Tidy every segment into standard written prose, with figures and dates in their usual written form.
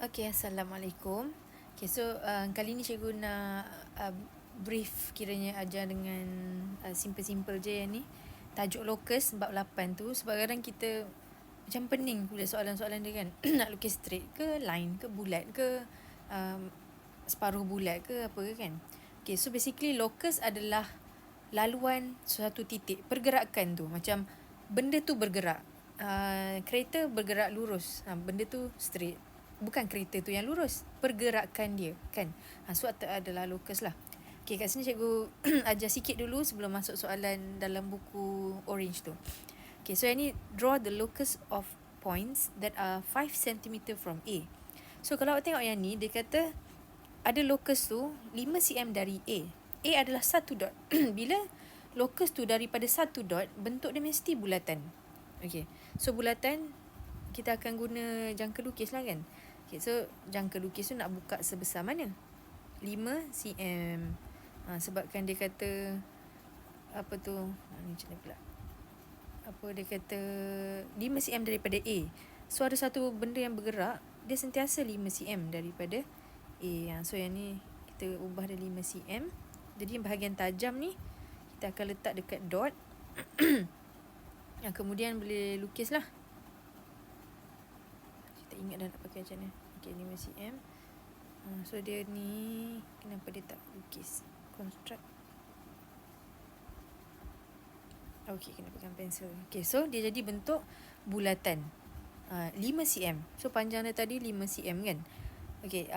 Okay, Assalamualaikum. Okay, so kali ni cikgu nak brief, kiranya ajar dengan simple-simple je yang ni. Tajuk locus bab 8 tu, sebab kadang kita macam pening pula soalan-soalan dia kan. Nak lukis straight ke, line ke, bulat ke, separuh bulat ke, apa ke kan. Okay, so basically locus adalah laluan suatu titik, pergerakan tu. Macam benda tu bergerak, kereta bergerak lurus, benda tu straight. Bukan kereta tu yang lurus, pergerakan dia kan. So adalah locus lah. Okay, kat sini cikgu ajar sikit dulu sebelum masuk soalan dalam buku orange tu. Okay, so yang ni, draw the locus of points that are 5 cm from A. So kalau awak tengok yang ni, dia kata ada locus tu 5 cm dari A. A adalah satu dot. Bila locus tu daripada satu dot, bentuk dia mesti bulatan. Okay, so bulatan kita akan guna jangka lukis lah kan. Okay, so jangka lukis tu nak buka sebesar mana? 5 cm. Sebabkan dia kata apa tu, ni macam mana pula, apa dia kata 5 cm daripada A. So ada satu benda yang bergerak, dia sentiasa 5 cm daripada A. So yang ni kita ubah dia 5 cm. Jadi bahagian tajam ni kita akan letak dekat dot. Yang kemudian boleh lukis lah. Kita ingat dah nak pakai macam mana. Okay, 5 cm. So dia ni, kenapa dia tak lukis? Construct. Okay, kena pegang pensel. Okay, so dia jadi bentuk bulatan. 5 cm. So panjang dia tadi 5 cm kan. Okay,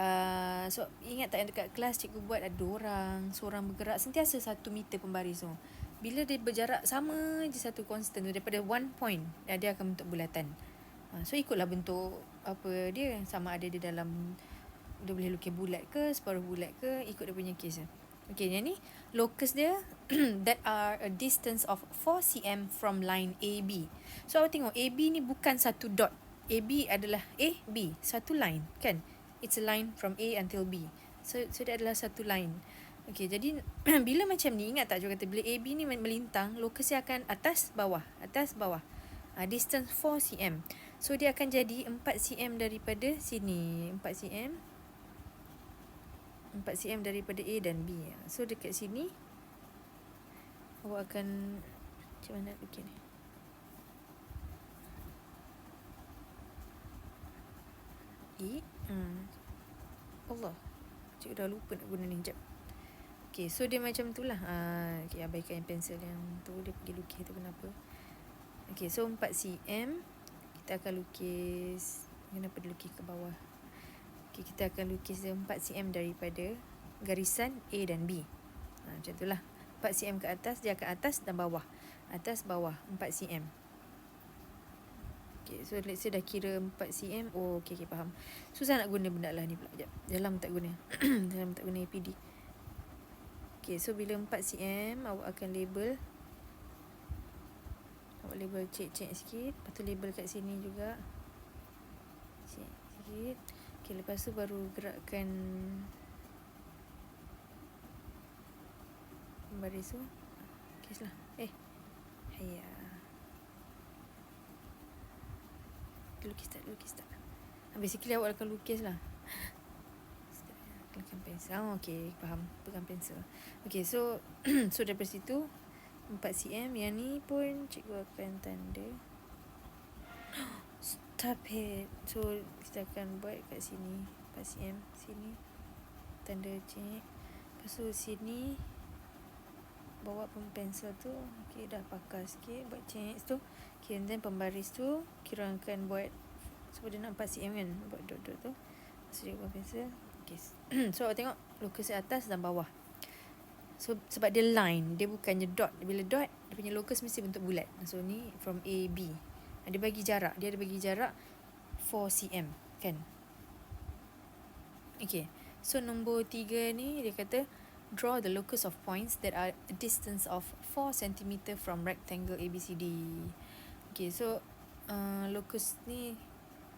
so ingat tak yang dekat kelas cikgu buat ada orang, seorang bergerak sentiasa 1 meter pembaris tu. Bila dia berjarak sama je satu constant tu, daripada 1 point, dia akan bentuk bulatan. So ikutlah bentuk apa dia, sama ada dia dalam, dia boleh lukis bulat ke, separuh bulat ke, ikut dia punya case. Okay, yang ni locus dia that are a distance of 4 cm from line AB. So awak tengok AB ni bukan satu dot. AB adalah A, B, satu line kan. It's a line from A until B. So dia adalah satu line. Okay, jadi bila macam ni, ingat tak cikgu kata bila AB ni melintang, locus dia akan atas bawah, atas bawah. Distance 4 cm. So dia akan jadi 4 cm daripada sini, 4 cm, 4 cm daripada A dan B. So dekat sini awak akan macam mana nak lukis ni? Allah, cikgu dah lupa nak guna ni. Sekejap. Okay, so dia macam tu lah. Okay, abaikan pensel yang tu, dia pergi lukis tu kenapa. Okay, so 4 cm kita akan lukis. Kenapa dia lukis ke bawah? Okay, kita akan lukis 4 cm daripada garisan A dan B. Macam tu lah. 4 cm ke atas, dia akan atas dan bawah. Atas, bawah, 4 cm. Okay, so let's say dah kira 4 cm. Oh, okay, faham. Susah nak guna benda lah ni pula. Sekejap. Dalam tak guna. Dalam tak guna APD. Okay, so bila 4 cm, awak akan label. Awak label cek-cek sikit. Lepas tu label kat sini juga. Cek sikit. Okay, lepas tu baru gerakkan baris tu. Lukis lah. Haya. Lukis tak. Basically awak akan lukis lah. Pegang pensel. Okay, faham. Pegang pensel. Okay, so so daripada situ 4 cm. Yang ni pun cikgu akan tanda. Stop it. So kita akan buat kat sini 4 cm. Sini tanda cek. Lepas tu sini bawa pun pensel tu. Okay, dah pakar sikit. Buat cek tu. Okay, and then pembaris tu kira akan buat, sebab dia nak 4 cm kan, buat dot-dot tu. So dia buat pensel. Okay. So awak tengok locus atas dan bawah. So sebab dia line, dia bukannya dot. Bila dot, dia punya locus mesti bentuk bulat. So ni from A, B. Dia bagi jarak. Dia ada bagi jarak 4 cm kan. Okay, so nombor 3 ni dia kata draw the locus of points that are a distance of 4 cm from rectangle ABCD. Okay, so locus ni,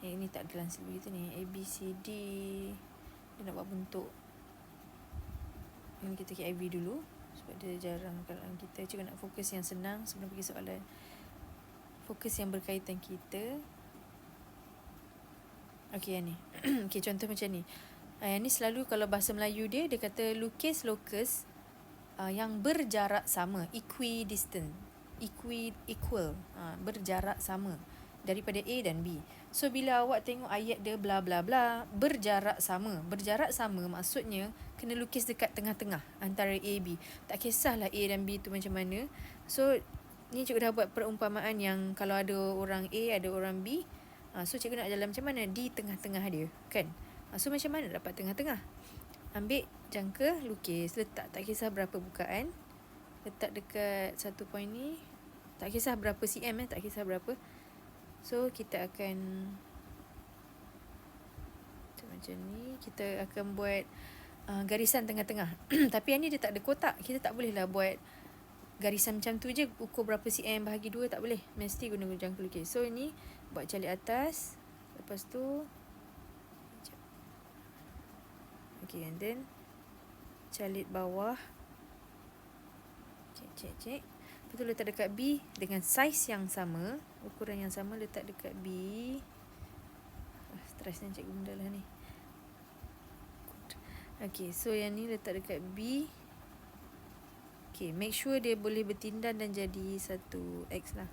ini tak dalam sini tu ni, ABCD. Dia nak buat bentuk. Ini kita KIV dulu sebab dia jarang kalau kita. Cikgu nak fokus yang senang sebelum pergi soalan. Fokus yang berkaitan kita. Okey, yang ni. Okey, contoh macam ni. Yang ni selalu kalau bahasa Melayu dia kata lukis lokus yang berjarak sama, equidistant, equal, berjarak sama daripada A dan B. So bila awak tengok ayat dia bla bla bla, berjarak sama. Berjarak sama maksudnya kena lukis dekat tengah-tengah antara A B. Tak kisahlah A dan B tu macam mana. So ni cikgu dah buat perumpamaan yang kalau ada orang A, ada orang B, so cikgu nak jalan macam mana? Di tengah-tengah dia, kan? So macam mana dapat tengah-tengah? Ambil jangka, lukis, letak, tak kisah berapa bukaan, letak dekat satu point ni, tak kisah berapa cm, tak kisah berapa. So kita akan macam ni, kita akan buat garisan tengah-tengah. Tapi yang ni dia tak ada kotak, kita tak boleh lah buat garisan macam tu je, ukur berapa cm bahagi 2, tak boleh, mesti guna jangka lukis. So ini buat calik atas, lepas tu okay, and then calit bawah, cek. Lepas tu letak dekat B dengan saiz yang sama, ukuran yang sama, letak dekat B. Stresnya cikgu benda lah ni. Okay, so yang ni letak dekat B. Okay, make sure dia boleh bertindan dan jadi satu X lah.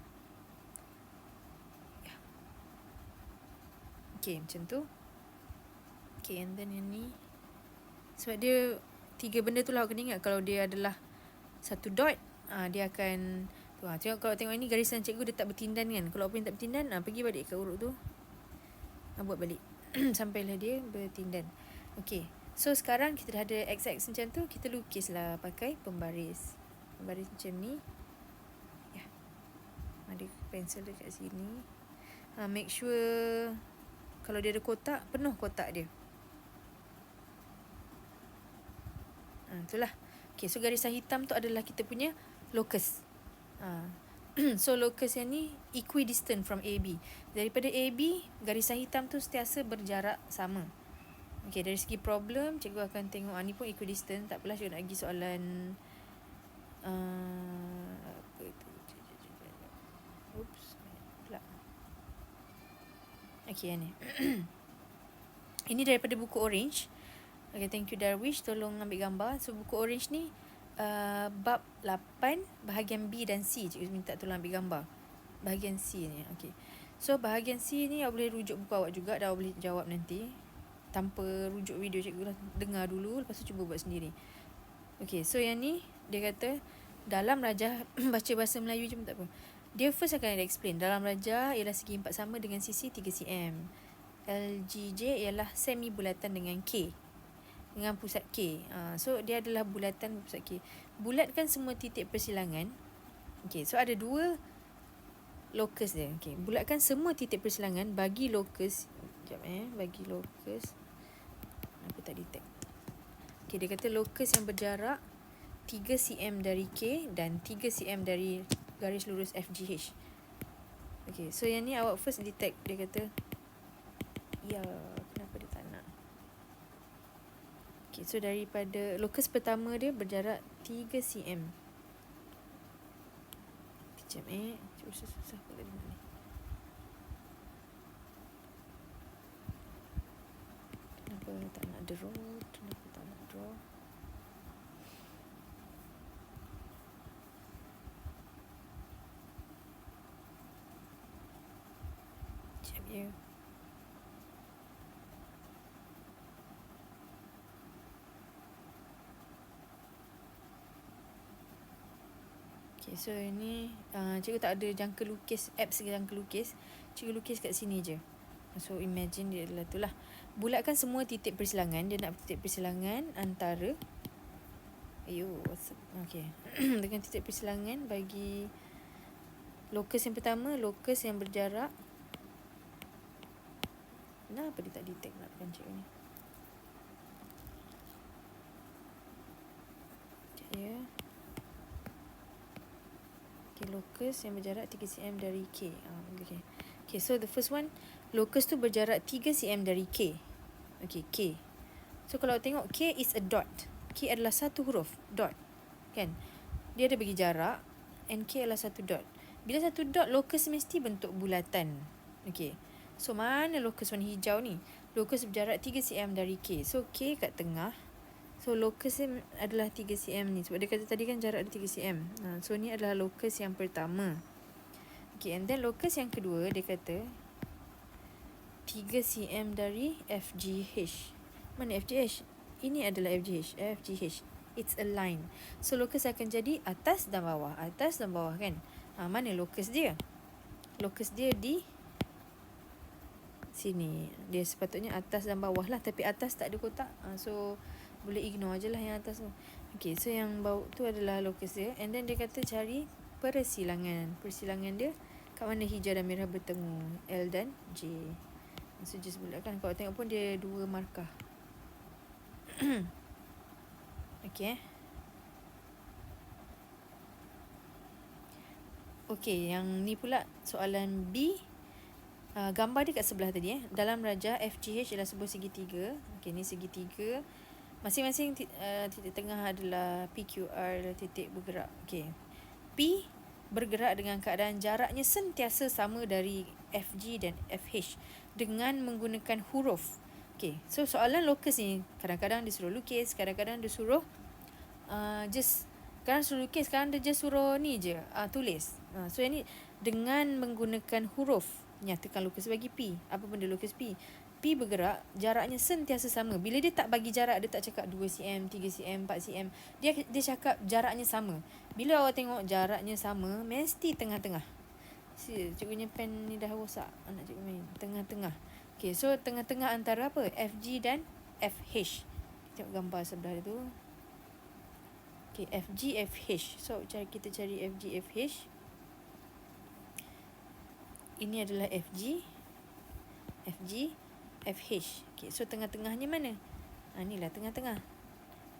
Okay, macam tu. Okay, and then yang ni, sebab dia 3 benda tu lah awak kena ingat. Kalau dia adalah satu dot, dia akan tengok, kalau tengok ini garisan cikgu dia tak bertindan kan. Kalau apa yang tak bertindan, pergi balik ke urut tu, buat balik sampailah dia bertindan. Okay, so sekarang kita dah ada x-axis macam tu, kita lukislah pakai pembaris. Pembaris macam ni. Ya, ada pensel dekat sini. Make sure kalau dia ada kotak, penuh kotak dia. Itulah. Okay, so garisan hitam tu adalah kita punya locus. So locus yang ni equidistant from AB. Daripada AB, garisan hitam tu sentiasa berjarak sama. Okay, dari segi problem, cikgu akan tengok ni pun equidistant. Tak apalah, cikgu nak bagi soalan apa itu? Oops, pula. Okay, yang ni. Ini daripada buku Orange. Okay, thank you Darwish, tolong ambil gambar. So buku Orange ni bab 8 bahagian B dan C, cikgu minta tolong ambil gambar bahagian C ni. Okay, so bahagian C ni awak boleh rujuk buku awak juga, dan awak boleh jawab nanti tanpa rujuk video cikgu lah. Dengar dulu, lepas tu cuba buat sendiri. Okay, so yang ni dia kata dalam rajah baca bahasa Melayu je pun tak apa. Dia first akan ada explain. Dalam rajah ialah segi 4 sama dengan sisi 3 cm. LGJ ialah semi bulatan dengan K, dengan pusat K. So dia adalah bulatan pusat K. Bulatkan semua titik persilangan. Okay, so ada 2 locus dia. Okay, bulatkan semua titik persilangan bagi locus. Sekejap bagi locus. Aku tak detect. Okay, dia kata locus yang berjarak 3 cm dari K dan 3 cm dari garis lurus FGH. Okay, so yang ni awak first detect. Dia kata, ya, kenapa dia tak nak? Okay, so daripada locus pertama dia berjarak 3 cm. Sekejap susah pula dia ni. Kenapa tak nak draw? Kenapa tak nak draw? Sekejap ya. Okay, so ini cikgu tak ada jangka lukis, apps jangka lukis. Cikgu lukis kat sini je. So imagine dia adalah tu lah. Bulatkan semua titik persilangan. Dia nak titik persilangan antara okay. Dengan titik persilangan bagi locus yang pertama, locus yang berjarak. Kenapa dia tak detect nak tekan cikgu ni? Sekejap ya. Okay, locus yang berjarak 3 cm dari K. Okay, so the first one, locus tu berjarak 3 cm dari K. Okay, K. So kalau tengok K is a dot. K adalah satu huruf, dot. Kan? Dia ada bagi jarak and K adalah satu dot. Bila satu dot, locus mesti bentuk bulatan. Okay. So mana locus warna hijau ni? Locus berjarak 3 cm dari K. So K kat tengah. So locus ni adalah 3 cm ni. Sebab dia kata tadi kan jarak dia 3 cm. So ni adalah locus yang pertama. Okay, and then locus yang kedua dia kata 3 cm dari FGH. Mana FGH? Ini adalah FGH. FGH. It's a line. So locus akan jadi atas dan bawah. Atas dan bawah kan. Mana locus dia? Locus dia di sini. Dia sepatutnya atas dan bawah lah. Tapi atas tak ada kotak. So boleh ignore je lah yang atas tu. Okay, so yang bawah tu adalah locus dia. And then dia kata cari persilangan. Persilangan dia kat mana hijau dan merah bertemu. L dan J. So just bulatkan. Kalau tengok pun dia 2 markah. Okay. Okay, yang ni pula soalan B. Gambar dia kat sebelah tadi. Dalam rajah FGH adalah sebuah segitiga. Okay, ni segitiga. Masing-masing titik tengah adalah PQR titik bergerak. Okay. P bergerak dengan keadaan jaraknya sentiasa sama dari FG dan FH dengan menggunakan huruf. Okay, so soalan locus ni kadang-kadang dia suruh lukis, kadang-kadang dia suruh kadang suruh lukis, kadang dia just suruh ni je, tulis. So yang ni dengan menggunakan huruf, nyatakan locus bagi P. Apa benda locus P? P bergerak, jaraknya sentiasa sama. Bila dia tak bagi jarak, dia tak cakap 2 cm, 3 cm, 4 cm. Dia cakap jaraknya sama. Bila awak tengok jaraknya sama, mesti tengah-tengah. Cikgunya pen ni dah rosak. Anak cikgu main. Tengah-tengah. Okay, so tengah-tengah antara apa? FG dan FH. Tengok gambar sebelah tu. Okay, FG, FH. So, kita cari FG, FH. Ini adalah FG, FG, FH. Okay, so tengah-tengahnya mana? Inilah tengah-tengah.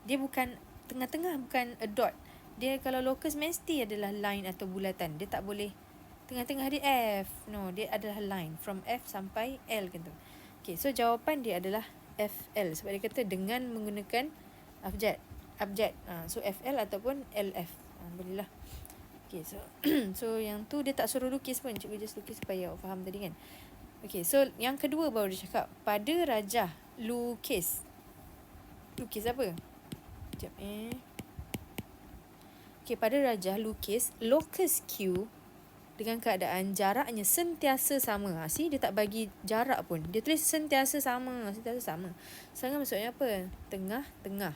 Dia bukan tengah-tengah, bukan a dot. Dia kalau locus mesti adalah line atau bulatan. Dia tak boleh tengah-tengah dia F. No, dia adalah line from F sampai L kan tu. Okay, so jawapan dia adalah FL. Sebab dia kata dengan menggunakan abjad. So FL ataupun LF. Boleh lah. Okay, so so yang tu dia tak suruh lukis pun. Cikgu just lukis supaya awak faham tadi kan. Okay, so yang kedua baru dia cakap pada rajah lukis. Lukis apa? Sekejap Okay, pada rajah lukis, locus Q dengan keadaan jaraknya sentiasa sama. See, dia tak bagi jarak pun. Dia tulis sentiasa sama. Sentiasa sama. Sama maksudnya apa? Tengah-tengah.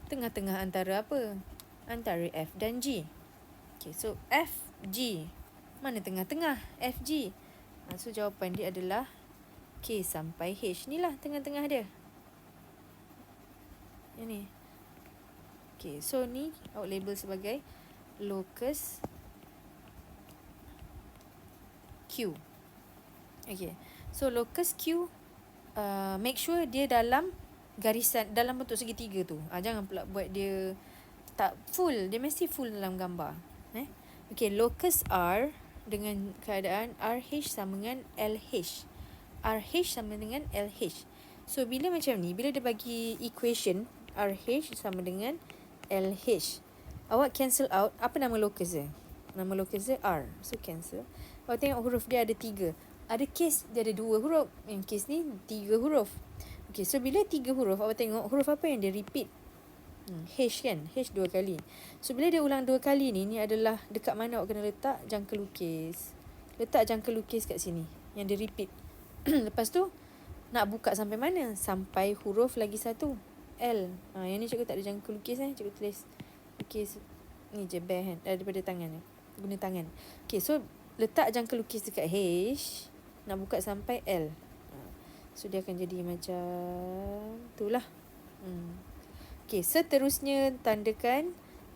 Tengah-tengah antara apa? Antara F dan G. Okay, so FG. Mana tengah-tengah? FG. So jawapan dia adalah K sampai H. Ni lah tengah-tengah dia. Yang ni. Okay, so ni awak label sebagai locus Q. Okay, so locus Q, make sure dia dalam garisan, dalam bentuk segitiga tu. Jangan pula buat dia tak full. Dia mesti full dalam gambar. Okay, locus R dengan keadaan RH sama dengan LH. RH sama dengan LH. So bila macam ni, bila dia bagi equation RH sama dengan LH, awak cancel out apa nama locus dia. Nama locus dia R. So cancel. Awak tengok huruf dia ada 3. Ada case dia ada 2 huruf. Yang case ni 3 huruf. Okay, so bila 3 huruf, awak tengok huruf apa yang dia repeat? H kan? H 2 kali. So bila dia ulang 2 kali ni adalah dekat mana awak kena letak jangka lukis. Letak jangka lukis kat sini. Yang dia repeat. Lepas tu nak buka sampai mana? Sampai huruf lagi satu, L. Yang ni cikgu tak ada jangka lukis cikgu tulis lukis ni je bare hand, daripada tangan ni. Guna tangan. Okay, so letak jangka lukis dekat H, nak buka sampai L. So dia akan jadi macam itulah. Okay, seterusnya tandakan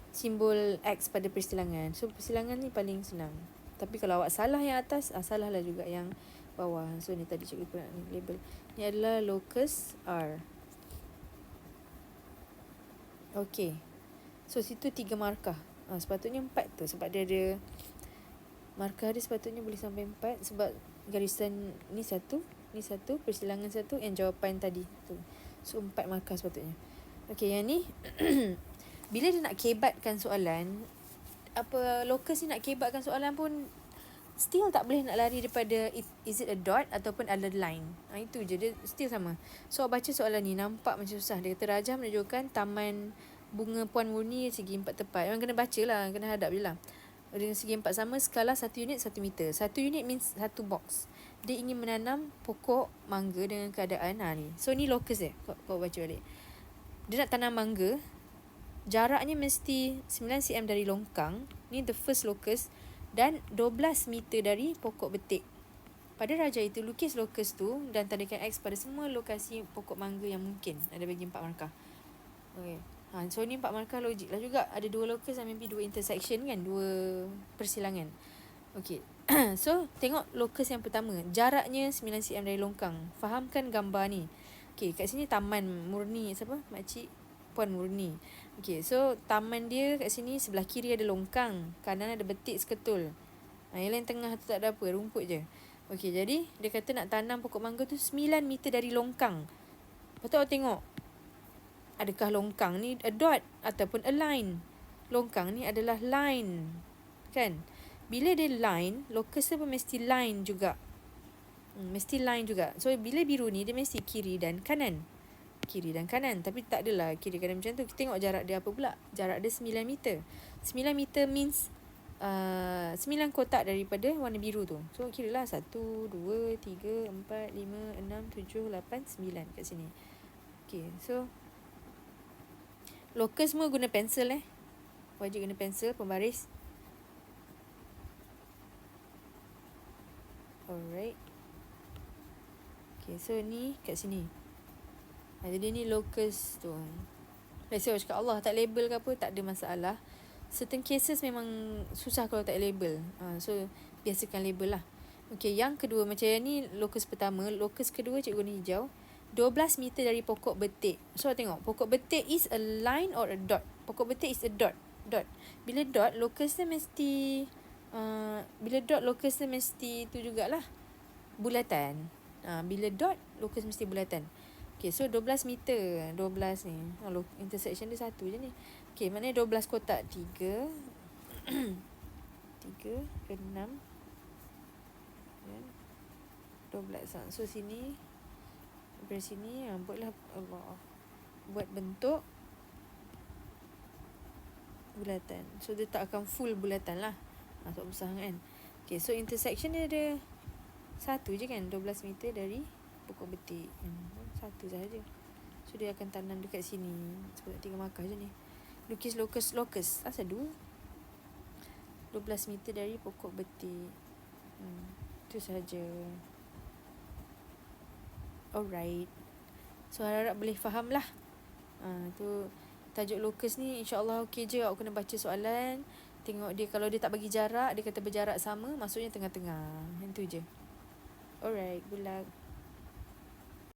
simbol X pada persilangan. So persilangan ni paling senang. Tapi kalau awak salah yang atas, salahlah juga yang bawah. So ni tadi cikgu pun nak label. Ni adalah locus R. Okay, so situ 3 markah. Sepatutnya 4 tu. Sebab dia ada markah dia sepatutnya boleh sampai 4. Sebab garisan ni 1, ni 1, persilangan 1, and jawapan tadi tu. So 4 markah sepatutnya. Okay, yang ni bila dia nak kebatkan soalan, locus ni nak kebatkan soalan pun still tak boleh nak lari daripada is it a dot ataupun ada line. Itu je, dia still sama. So baca soalan ni nampak macam susah. Dia kata Rajah menunjukkan taman bunga Puan Murni segi 4 tepat. Memang kena baca lah, kena hadap je lah. Dengan segi 4 sama, skala 1 unit 1 meter. 1 unit means 1 box. Dia ingin menanam pokok mangga dengan keadaan ni. So ni locus dia. Kau baca balik. Dia nak tanam mangga. Jaraknya mesti 9 cm dari longkang. Ni the first locus. Dan 12 meter dari pokok betik. Pada Rajah itu, lukis locus tu dan tandakan X pada semua lokasi pokok mangga yang mungkin. Ada bagi 4 markah. Okay. So ni 4 markah logik lah juga. Ada 2 locus dan maybe 2 intersection kan. 2 persilangan. Okay. So tengok locus yang pertama. Jaraknya 9 cm dari longkang. Fahamkan gambar ni. Okay, kat sini Taman Murni. Siapa? Makcik Puan Murni. Okay, so taman dia kat sini sebelah kiri ada longkang. Kanan ada betik seketul. Yang lain tengah tu tak ada apa. Rumput je. Okay, jadi dia kata nak tanam pokok mangga tu 9 meter dari longkang. Lepas tu awak tengok. Adakah longkang ni a dot ataupun a line? Longkang ni adalah line. Kan? Bila dia line, locus dia pun mesti line juga. Mesti line juga. So, bila biru ni, dia mesti kiri dan kanan. Kiri dan kanan. Tapi tak adalah kiri kanan macam tu. Kita tengok jarak dia apa pula. Jarak dia 9 meter. 9 meter means 9 kotak daripada warna biru tu. So, kira lah 1, 2, 3, 4, 5, 6, 7, 8, 9 kat sini. Okay, so locus semua guna pensel Wajib guna pensel, pembaris. Alright. Okay, so ni kat sini. Jadi ni locus tu. Let's say cakap Allah tak label ke apa, tak ada masalah. Certain cases memang susah kalau tak label. So biasakan label lah. Okay, yang kedua macam yang ni locus pertama. Locus kedua cikgu guna hijau. 12 meter dari pokok betik. So tengok, pokok betik is a line or a dot? Pokok betik is a dot. Bila dot, locus dia mesti tu jugalah bulatan. Bila dot, locus mesti bulatan. Okay, so 12 meter. 12 ni. Intersection dia satu je ni. Okay, maknanya 12 kotak. 3 ke 6 12. So sini, dari sini buatlah buat bentuk bulatan. So dia tak akan full bulatan lah. Sebab besar kan. Okay, so intersection dia ada satu je kan. 12 meter dari pokok betik. Satu sahaja. So dia akan tanam dekat sini. Sebab 3 markah je ni. Lukis locus. Asal 2? 12 meter dari pokok betik. Itu sahaja. Alright. So harap boleh faham lah. Tu tajuk locus ni insyaAllah okey je. Awak kena baca soalan. Tengok dia, kalau dia tak bagi jarak, dia kata berjarak sama, maksudnya tengah-tengah. Itu je. Alright, good luck.